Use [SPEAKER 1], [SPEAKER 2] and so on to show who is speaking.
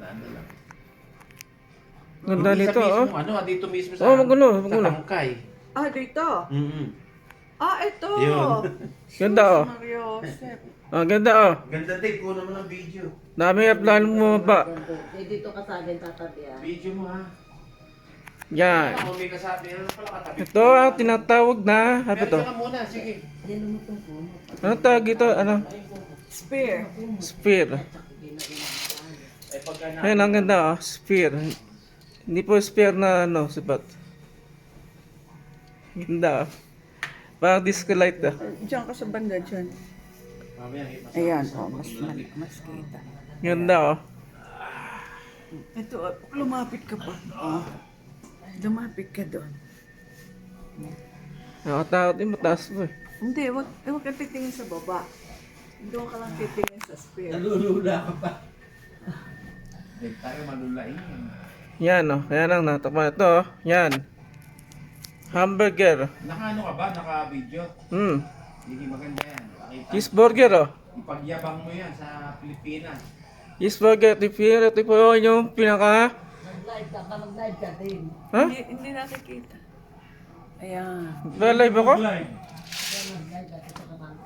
[SPEAKER 1] Ano lang.
[SPEAKER 2] Ganda
[SPEAKER 1] Hindi
[SPEAKER 2] nito,
[SPEAKER 1] sa
[SPEAKER 2] oh.
[SPEAKER 1] mismo, ano, dito mismo sa,
[SPEAKER 2] Oh, magulo,
[SPEAKER 1] sa
[SPEAKER 2] magulo.
[SPEAKER 1] tangkay.
[SPEAKER 3] Ah, dito. Ito.
[SPEAKER 1] Yun.
[SPEAKER 2] Ganda, oh.
[SPEAKER 3] Mario Joseph.
[SPEAKER 2] Ah, ganda, oh.
[SPEAKER 1] Ganda din, kuha naman ng video.
[SPEAKER 2] Dami yung plano mo pa.
[SPEAKER 4] Dito ka sa akin tatabi ah.
[SPEAKER 1] Video mo ha.
[SPEAKER 2] Yan.
[SPEAKER 1] Ako may kasabi, ano pala katabi?
[SPEAKER 2] Ito ang tinatawag na, ano
[SPEAKER 1] Pero
[SPEAKER 2] to?
[SPEAKER 1] ka muna, sige.
[SPEAKER 4] Yan naman itong puno.
[SPEAKER 2] Ano tawag ito? Ano?
[SPEAKER 3] Spear.
[SPEAKER 2] Spear.
[SPEAKER 1] Eh pagka na,
[SPEAKER 2] Ayun, ang ganda, oh. Spear. Hindi po spear na, ano, sipat. Ganda, oh. Parang disco light, oh.
[SPEAKER 3] Diyan ka sa banda dyan.
[SPEAKER 1] mamaya, ipas-
[SPEAKER 3] Ayan, oh, mas kita.
[SPEAKER 2] Ganda, oh.
[SPEAKER 3] Ito, lumapit ka pa. Oh. Lumapit ka doon.
[SPEAKER 2] Nakatakot din, mataas po, eh.
[SPEAKER 3] Hindi, wag ka titingin sa baba. Doon ka lang titingin sa spear.
[SPEAKER 1] Nalulula ka pa. Hindi tayo malulain.
[SPEAKER 2] Yan, oh. Kaya lang, natakpan ito, oh. Yan. Hamburger.
[SPEAKER 1] Naka-ano ka ba? Naka-video? Hindi maganda yan. Nakita.
[SPEAKER 2] Cheeseburger, oh.
[SPEAKER 1] Ipagyabang mo yan sa Pilipinas.
[SPEAKER 2] Cheeseburger, ito po yung pinaka...
[SPEAKER 4] Mag-live ka, mag-live ka din.
[SPEAKER 2] Ha?
[SPEAKER 3] Hindi nakikita. Ayan.
[SPEAKER 2] Ba, live ako?
[SPEAKER 1] Live.
[SPEAKER 4] Mag-live ka sa kabangka.